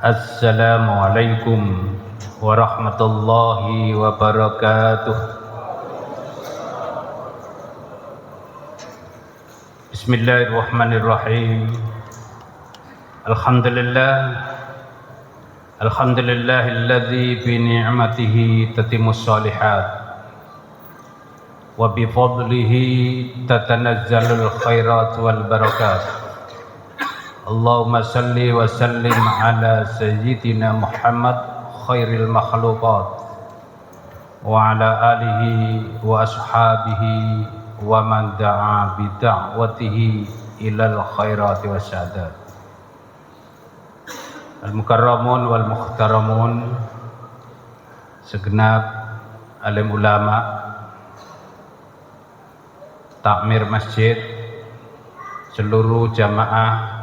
Assalamualaikum warahmatullahi wabarakatuh. Bismillahirrahmanirrahim. Alhamdulillahilladzi bi ni'matihi tatimmus shalihat wa bi fadlihi tatanazzalul khairat wal barakat. Allahumma salli wa sallim ala sayyidina Muhammad khairil makhluqat wa ala alihi wa ashabihi wa man da'a bi da'watihi ilal khairati wasyadat. Al-mukarramun wal muhtaramun, segenap alim ulama, takmir masjid, seluruh jamaah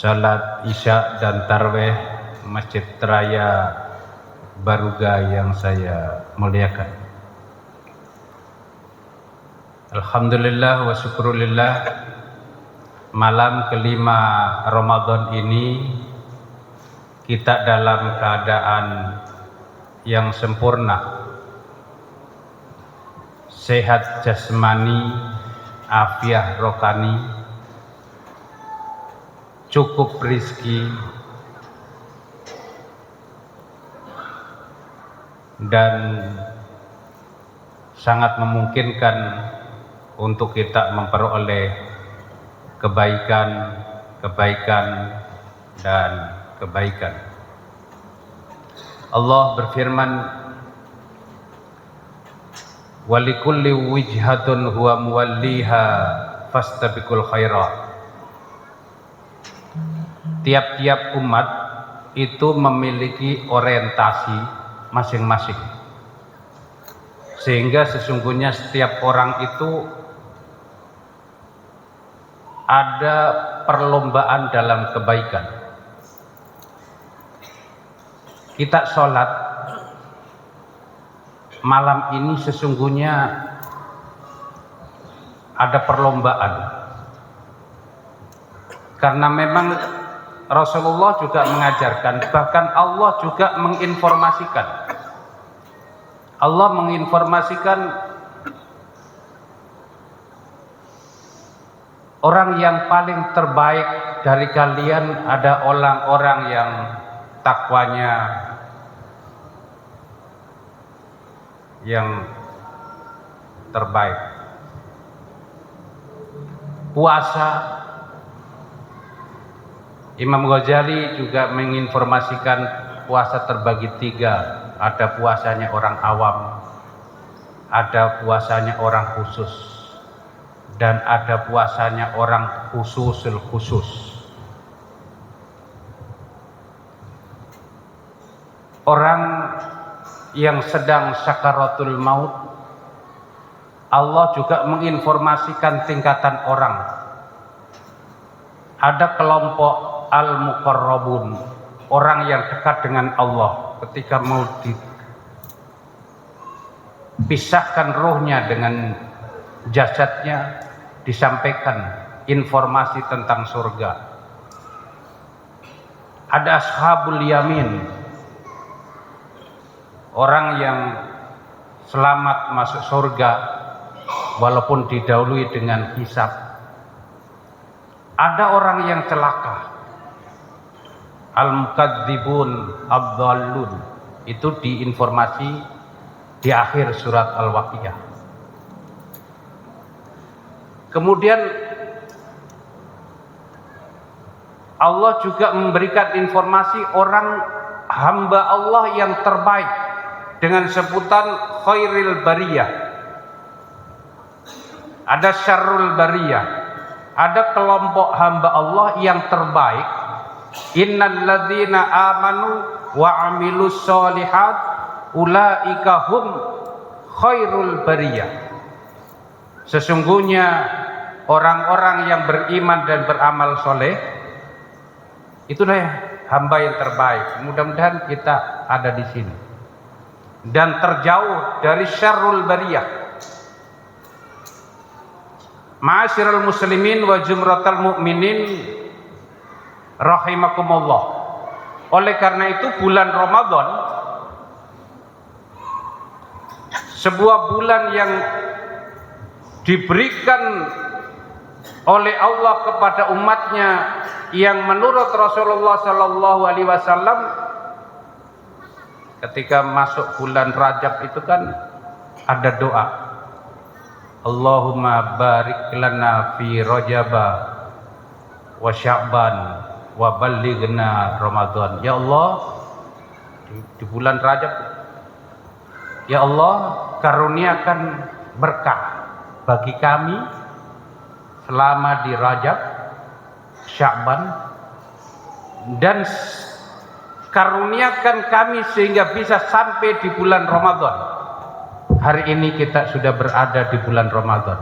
salat isya dan tarwih Masjid Raya Baruga yang saya muliakan. Alhamdulillah wa syukrulillah, malam kelima Ramadan ini kita dalam keadaan yang sempurna, sehat jasmani, afiah rohani, cukup rizki, dan sangat memungkinkan untuk kita memperoleh kebaikan dan kebaikan. Allah berfirman, walikulli wijhatun huwa muwalliha fastabiqul khairat. Tiap-tiap umat itu memiliki orientasi masing-masing, sehingga sesungguhnya setiap orang itu ada perlombaan dalam kebaikan. Kita sholat malam ini sesungguhnya ada perlombaan, karena memang Rasulullah juga mengajarkan, bahkan Allah juga menginformasikan. Allah menginformasikan orang yang paling terbaik dari kalian ada orang-orang yang takwanya yang terbaik. Puasa, Imam Ghazali juga menginformasikan puasa terbagi tiga. Ada puasanya orang awam, ada puasanya orang khusus, dan ada puasanya orang khususul khusus. Orang yang sedang sakaratul maut, Allah juga menginformasikan tingkatan orang. Ada kelompok al-muqarrabun, orang yang dekat dengan Allah, ketika mau dipisahkan rohnya dengan jasadnya, disampaikan informasi tentang surga. Ada ashabul yamin, orang yang selamat masuk surga walaupun didahului dengan hisab. Ada orang yang celaka, al-mukadzibun ad-dhallun, itu diinformasi di akhir surat Al-Waqiah. Kemudian Allah juga memberikan informasi orang hamba Allah yang terbaik dengan sebutan khairil bariyah. Ada syarrul bariyah. Ada kelompok hamba Allah yang terbaik. Innal ladzina amanu wa amilus sholihat ulaika hum khairul bariyah. Sesungguhnya orang-orang yang beriman dan beramal soleh, itulah hamba yang terbaik. Mudah-mudahan kita ada di sini dan terjauh dari syarrul bariyah. Ma'asyiral muslimin wa jumratal mu'minin, rahimakumullah. Oleh karena itu bulan Ramadan sebuah bulan yang diberikan oleh Allah kepada umatnya, yang menurut Rasulullah Sallallahu Alaihi Wasallam ketika masuk bulan Rajab itu kan ada doa, Allahumma barik lana fi Rajaba wa Sya'ban wa ballighna Ramadan. Ya Allah, di bulan Rajab, ya Allah, karuniakan berkah bagi kami selama di Rajab, Sya'ban, dan karuniakan kami sehingga bisa sampai di bulan Ramadan. Hari ini kita sudah berada di bulan Ramadan.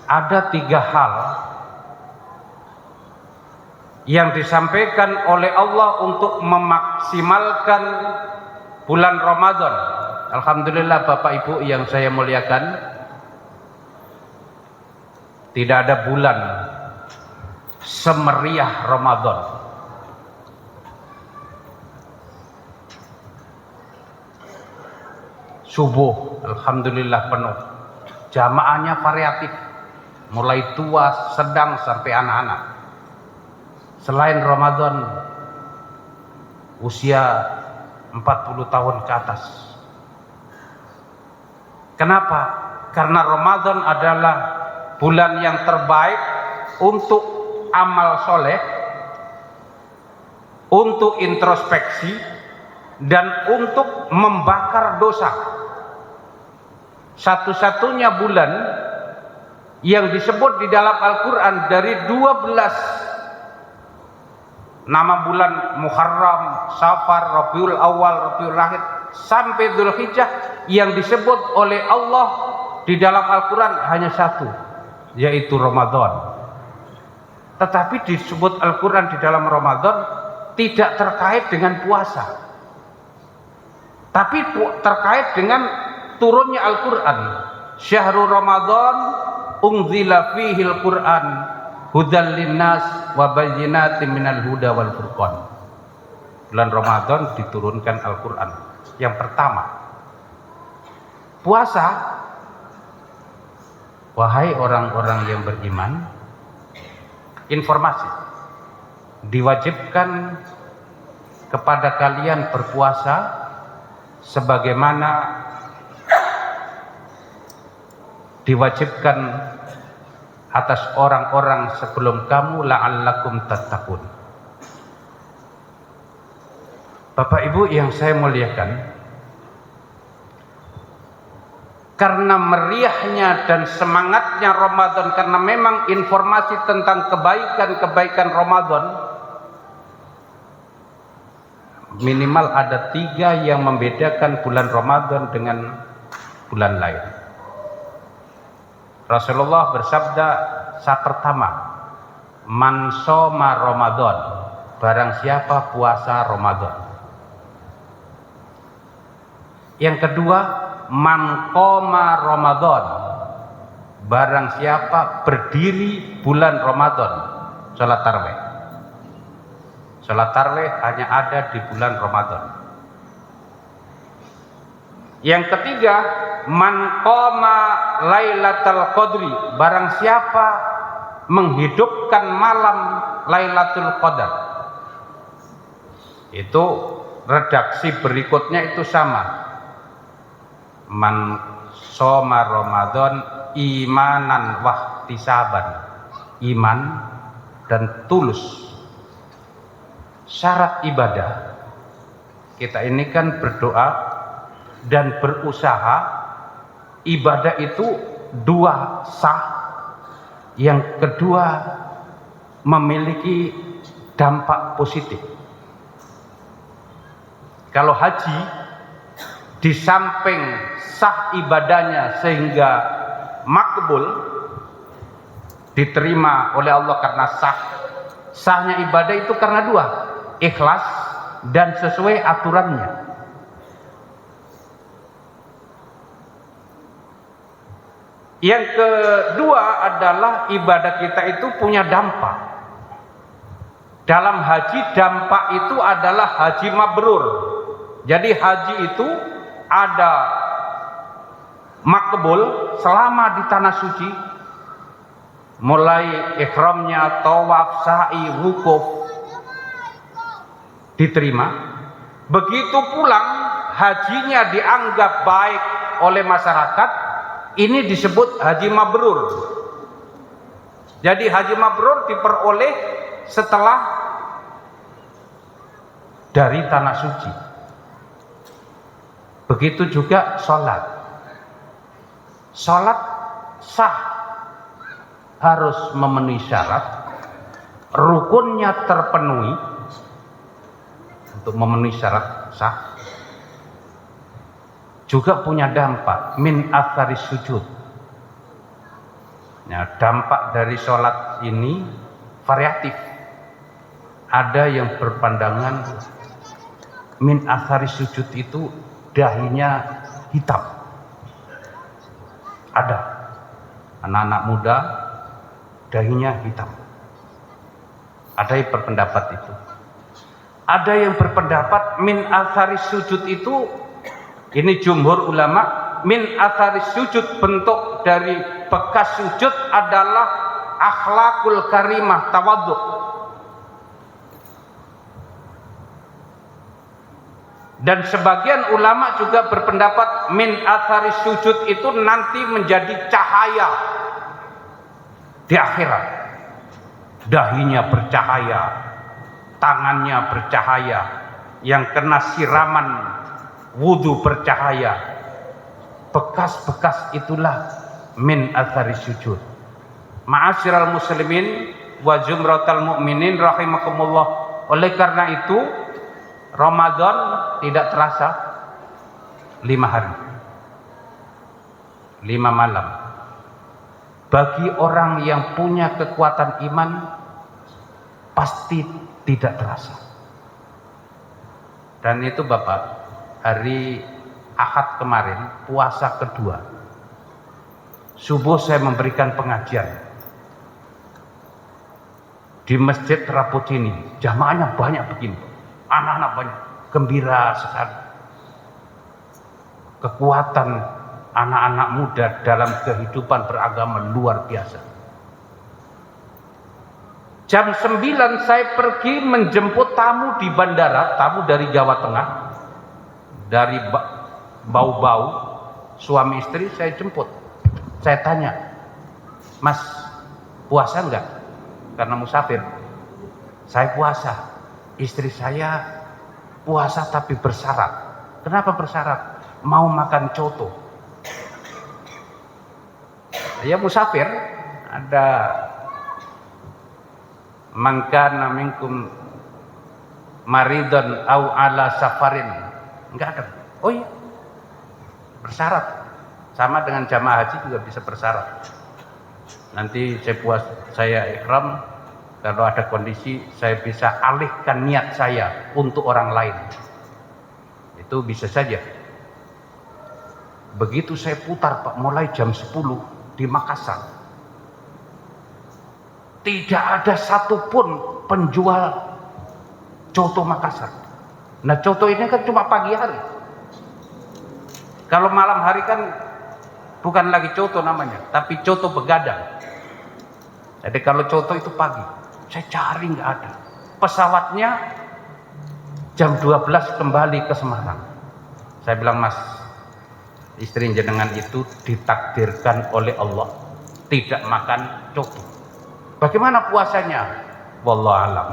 Ada 3 hal yang disampaikan oleh Allah untuk memaksimalkan bulan Ramadan. Alhamdulillah Bapak Ibu yang saya muliakan, tidak ada bulan semeriah Ramadan. Subuh alhamdulillah penuh, jamaahnya variatif, mulai tua, sedang sampai anak-anak. Selain Ramadan usia 40 tahun ke atas. Kenapa? Karena Ramadan adalah bulan yang terbaik untuk amal soleh, untuk introspeksi, dan untuk membakar dosa. Satu-satunya bulan yang disebut di dalam Al-Quran dari 12 nama bulan Muharram, Safar, Rabiul Awal, Rabiul Akhir sampai Dzulhijjah, yang disebut oleh Allah di dalam Al-Quran hanya satu, yaitu Ramadan. Tetapi disebut Al-Quran di dalam Ramadan tidak terkait dengan puasa, tapi terkait dengan turunnya Al-Quran. Syahrul Ramadan unzila fihil Quran hudal linnas wa bayyinatin minal huda wal furqan. Bulan Ramadan diturunkan Al-Quran. Yang pertama, puasa. Wahai orang-orang yang beriman, informasi, diwajibkan kepada kalian berpuasa sebagaimana diwajibkan atas orang-orang sebelum kamu, la'allakum tattaqun. Bapak Ibu yang saya muliakan, karena meriahnya dan semangatnya Ramadan, karena memang informasi tentang kebaikan-kebaikan Ramadan, minimal ada 3 yang membedakan bulan Ramadan dengan bulan lain. Rasulullah bersabda, saat pertama, man shoma Ramadan, barang siapa puasa Ramadan. Yang kedua, man qoma Ramadan, barang siapa berdiri bulan Ramadan, salat tarawih. Salat tarawih hanya ada di bulan Ramadan. Yang ketiga, man qoma Lailatul Qadri, barang siapa menghidupkan malam Lailatul Qadar. Itu redaksi berikutnya itu sama. Man shoma Ramadan imanan wahtisaban, iman dan tulus. Syarat ibadah kita ini kan berdoa dan berusaha. Ibadah itu 2 sah, yang kedua memiliki dampak positif. Kalau haji, di samping sah ibadahnya sehingga makbul, diterima oleh Allah karena sah. Sahnya ibadah itu karena 2, ikhlas dan sesuai aturannya. Yang kedua adalah ibadah kita itu punya dampak. dalam haji dampak itu adalah haji mabrur. Jadi haji itu ada makbul selama di tanah suci, mulai ihramnya, tawaf, sa'i, wukuf diterima. Begitu pulang hajinya dianggap baik oleh masyarakat, ini disebut haji mabrur. Jadi haji mabrur diperoleh setelah dari tanah suci. Begitu juga sholat. Sholat sah harus memenuhi syarat, rukunnya terpenuhi untuk memenuhi syarat sah. Juga punya dampak min athari sujud. Nah, dampak dari sholat ini variatif. Ada yang berpandangan min athari sujud itu dahinya hitam. Ada anak-anak muda dahinya hitam. Ada yang berpendapat itu. Ada yang berpendapat min athari sujud itu, ini jumhur ulama, min athari sujud, bentuk dari bekas sujud adalah akhlakul karimah, tawadhu. Dan sebagian ulama juga berpendapat min athari sujud itu nanti menjadi cahaya di akhirat. Dahinya bercahaya, tangannya bercahaya, yang kena siraman wudu bercahaya. Bekas-bekas itulah min athari sujud. Ma'asyiral muslimin wa jumratal mu'minin rahimakumullah. Oleh karena itu Ramadan tidak terasa 5 hari 5 malam. Bagi orang yang punya kekuatan iman pasti tidak terasa. Dan itu Bapak, hari Ahad kemarin, puasa kedua, subuh saya memberikan pengajian di Masjid Rapocini. Jamaahnya banyak begini, anak-anak banyak, gembira sekali. Kekuatan anak-anak muda dalam kehidupan beragama luar biasa. Jam 9 saya pergi menjemput tamu di bandara, tamu dari Jawa Tengah, dari Bau-Bau, suami istri saya jemput. Saya tanya, Mas, puasa enggak? Karena musafir. Saya puasa. Istri saya puasa tapi bersyarat. Kenapa bersyarat? Mau makan coto. Ya musafir, ada mangkana minkum maridon au ala safarin. Enggak ada. Oh iya, bersyarat. Sama dengan jamaah haji juga bisa bersyarat. Nanti saya ihram, kalau ada kondisi saya bisa alihkan niat saya untuk orang lain. Itu bisa saja. Begitu saya putar Pak, mulai jam 10 di Makassar, tidak ada satupun penjual coto Makassar. Nah coto ini kan cuma pagi hari. Kalau malam hari kan bukan lagi coto namanya, tapi coto begadang. Jadi kalau coto itu pagi, saya cari nggak ada. Pesawatnya jam 12 kembali ke Semarang. Saya bilang, Mas, istri jenengan itu ditakdirkan oleh Allah tidak makan coto. Bagaimana puasanya? Wallahu alam.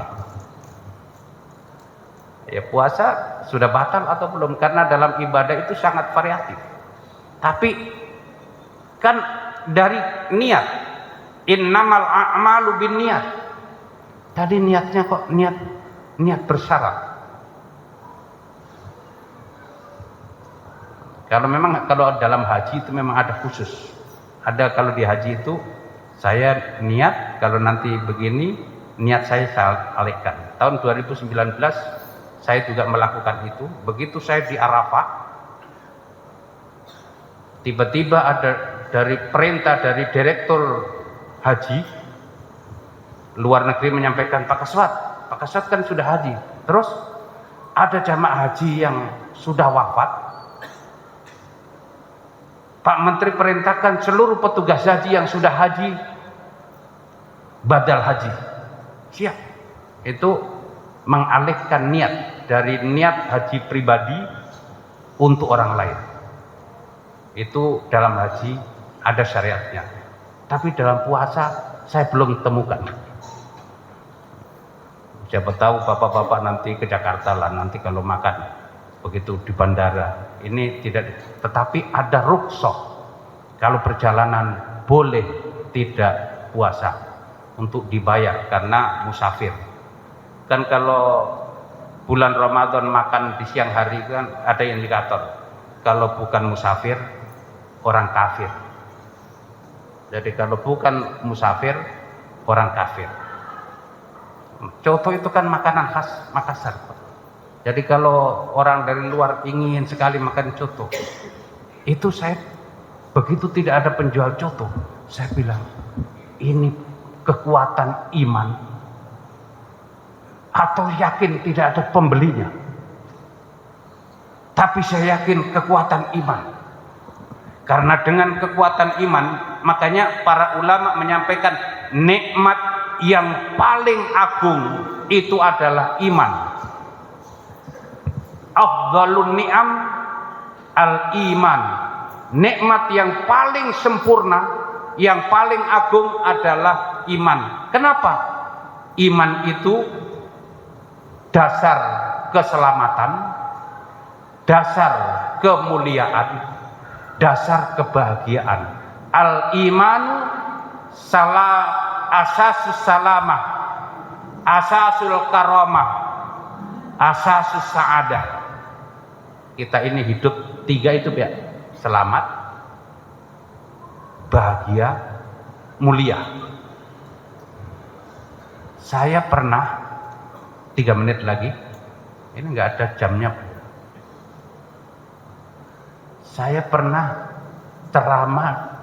Ya puasa sudah batal atau belum? Karena dalam ibadah itu sangat variatif. Tapi kan dari niat, innamal a'malu binniyat. Tadi niatnya kok niat bersyarat. Kalau dalam haji itu memang ada khusus. Ada kalau di haji itu saya niat kalau nanti begini, niat saya alihkan. Tahun 2019 saya juga melakukan itu. Begitu saya di Arafah, tiba-tiba ada dari perintah dari direktur haji luar negeri menyampaikan, Pak Kaswat, Pak Kasat kan sudah haji. Terus ada jamaah haji yang sudah wafat. Pak Menteri perintahkan seluruh petugas haji yang sudah haji badal haji. Siap. Itu mengalihkan niat dari niat haji pribadi untuk orang lain. Itu dalam haji ada syariatnya. Tapi dalam puasa saya belum temukan. Siapa tahu bapak-bapak nanti ke Jakarta lah, nanti kalau makan begitu di bandara. Ini tidak, tetapi ada rukhsah kalau perjalanan boleh tidak puasa untuk dibayar karena musafir. Kan kalau bulan Ramadan makan di siang hari kan ada indikator. Kalau bukan musafir, orang kafir. Jadi kalau bukan musafir, orang kafir. Coto itu kan makanan khas Makassar. Jadi kalau orang dari luar ingin sekali makan coto, itu saya begitu tidak ada penjual coto, saya bilang ini kekuatan iman atau yakin tidak ada pembelinya. Tapi saya yakin kekuatan iman. Karena dengan kekuatan iman, makanya para ulama menyampaikan nikmat yang paling agung itu adalah iman. Afdhalun ni'am al-iman. Nikmat yang paling sempurna, yang paling agung adalah iman. Kenapa? Iman itu dasar keselamatan, dasar kemuliaan, dasar kebahagiaan. Al-iman asasus salamah, asasul karamah, asasus sa'adah. Kita ini hidup tiga itu ya, selamat, bahagia, mulia. Saya pernah 3 menit lagi, ini nggak ada jamnya. Saya pernah ceramah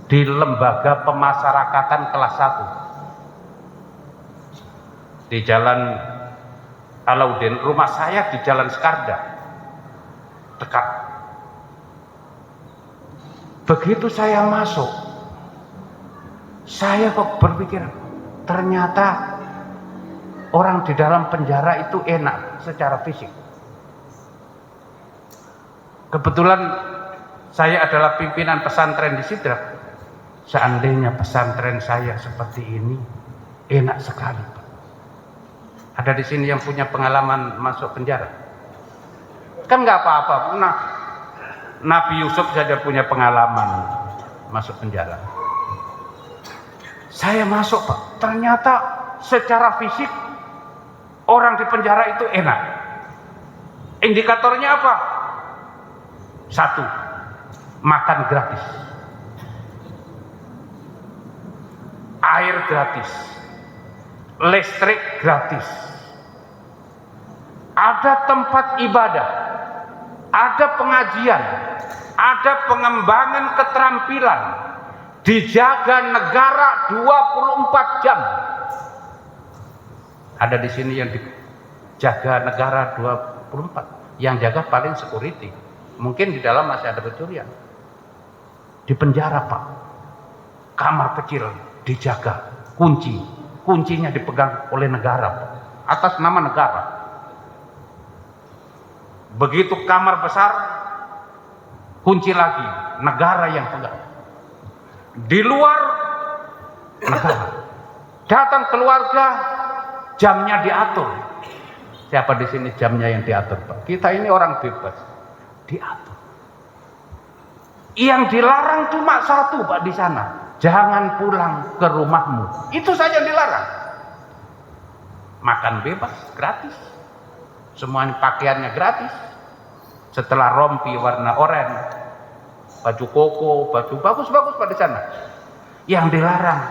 di lembaga pemasyarakatan kelas 1 di Jalan Alauddin. Rumah saya di Jalan Sekarda, dekat. Begitu saya masuk, saya kok berpikir ternyata orang di dalam penjara itu enak secara fisik. Kebetulan saya adalah pimpinan pesantren di Sidrap. Seandainya pesantren saya seperti ini, enak sekali. Ada di sini yang punya pengalaman masuk penjara? Kan nggak apa-apa. Nah, Nabi Yusuf saja punya pengalaman masuk penjara. Saya masuk, Pak. Ternyata secara fisik orang di penjara itu enak. Indikatornya apa? 1, makan gratis, air gratis, listrik gratis, ada tempat ibadah, ada pengajian, ada pengembangan keterampilan, dijaga negara 24 jam. Ada di sini yang dijaga negara 24, yang jaga paling security. Mungkin di dalam masih ada pencurian. Di penjara, Pak, kamar kecil dijaga, kuncinya dipegang oleh negara, Pak, atas nama negara. Begitu kamar besar, kunci lagi, negara yang pegang. Di luar, negara. Datang keluarga, jamnya diatur. Siapa di sini jamnya yang diatur, Pak? Kita ini orang bebas. Diatur. Yang dilarang cuma satu, Pak, di sana. Jangan pulang ke rumahmu. Itu saja yang dilarang. Makan bebas, gratis. Semuanya pakaiannya gratis. Setelah rompi warna oranye, baju koko, baju bagus-bagus Pak di sana. Yang dilarang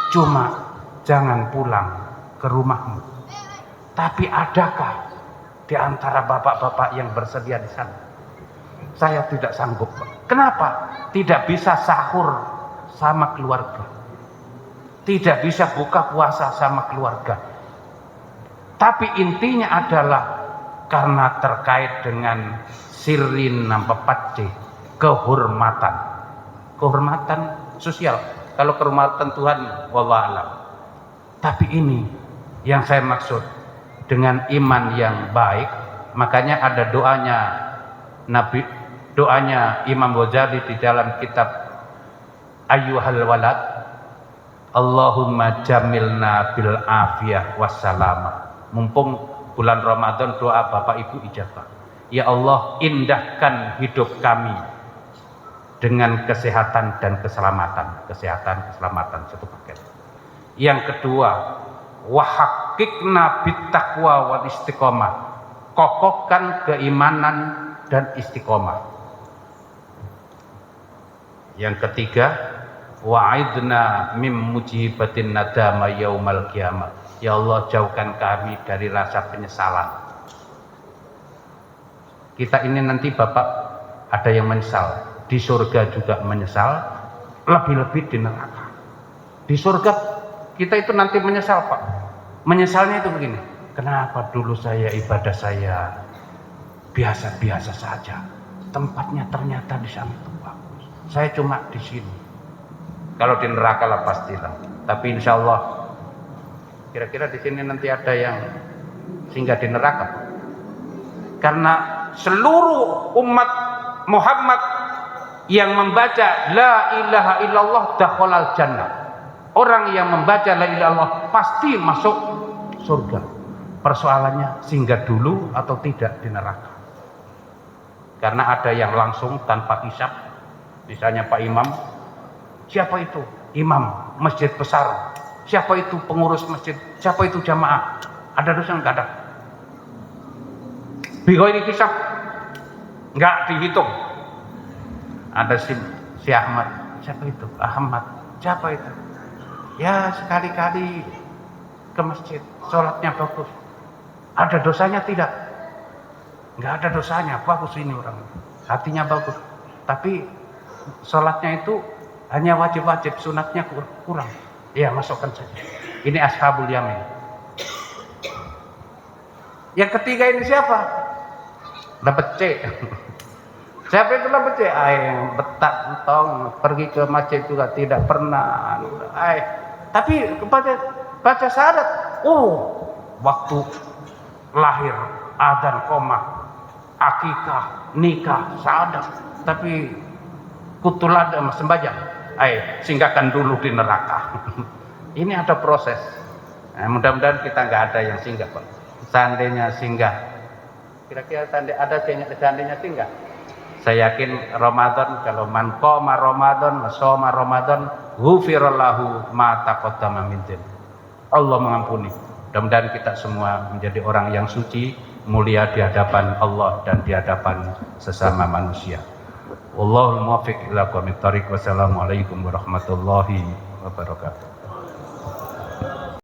cuma jangan pulang ke rumahmu. Tapi adakah di antara bapak-bapak yang bersedia di sana? Saya tidak sanggup, Pak. Kenapa? Tidak bisa sahur sama keluarga. Tidak bisa buka puasa sama keluarga. Tapi intinya adalah karena terkait dengan sirrin nampapatce, kehormatan sosial. Kalau kehormatan Tuhan wallahu alam. Tapi ini yang saya maksud dengan iman yang baik. Makanya ada doanya Imam Ghazali di dalam kitab Ayyuhal Walad, Allahumma jamilna bil afiyah wassalamah. Mumpung bulan Ramadan, doa Bapak Ibu ijabah. Ya Allah, indahkan hidup kami dengan kesehatan dan keselamatan. Kesehatan, keselamatan, satu paket. Yang kedua, wahakikna bittaqwa wal istiqomah. Kokohkan keimanan dan istiqomah. Yang ketiga, wa'idna mim mujibatin nadama yaumal qiyamah. Ya Allah, jauhkan kami dari rasa penyesalan. Kita ini nanti Bapak ada yang menyesal, di surga juga menyesal, lebih-lebih di neraka. Di surga kita itu nanti menyesal, Pak. Menyesalnya itu begini, kenapa dulu saya ibadah saya biasa-biasa saja, tempatnya ternyata di sana itu bagus, saya cuma di sini. Kalau di neraka lah pastilah, tapi insya Allah kira-kira di sini nanti ada yang singgah di neraka, karena seluruh umat Muhammad yang membaca la ilaha illallah dakhalal jannah. Orang yang membaca la ilaha illallah pasti masuk surga. Persoalannya singgah dulu atau tidak di neraka. Karena ada yang langsung tanpa hisab. Misalnya Pak Imam, siapa itu? Imam masjid besar. Siapa itu pengurus masjid? Siapa itu jamaah? Ada dosa enggak ada? Bighairi hisab, enggak dihitung. Ada si Ahmad. Siapa itu? Ahmad. Siapa itu? Ya sekali-kali ke masjid, sholatnya bagus. Ada dosanya tidak? Enggak ada dosanya, bagus ini orang. Hatinya bagus. Tapi sholatnya itu hanya wajib-wajib, sunatnya kurang. Ya masukkan saja. Ini ashabul yamin. Yang ketiga ini siapa? Dapat C. Siapa itu dapat C? Betak entong pergi ke masjid juga tidak pernah. Tapi baca syahadat. Waktu lahir, adzan, qomah, akikah, nikah, syahadat. Tapi kutulada sembahyang. Singgahkan dulu di neraka. Ini ada proses. Mudah-mudahan kita nggak ada yang singgah, Pak. Seandainya singgah, kira-kira ada seandainya singgah. Saya yakin Ramadan, kalau man qoma Ramadan wa shoma Ramadan ghufirallahu ma taqaddama min dzambi. Allah mengampuni. Mudah-mudahan kita semua menjadi orang yang suci, mulia di hadapan Allah dan di hadapan sesama manusia. Wallahul muwaffiq ila aqwamit thoriq. Wassalamualaikum warahmatullahi wabarakatuh.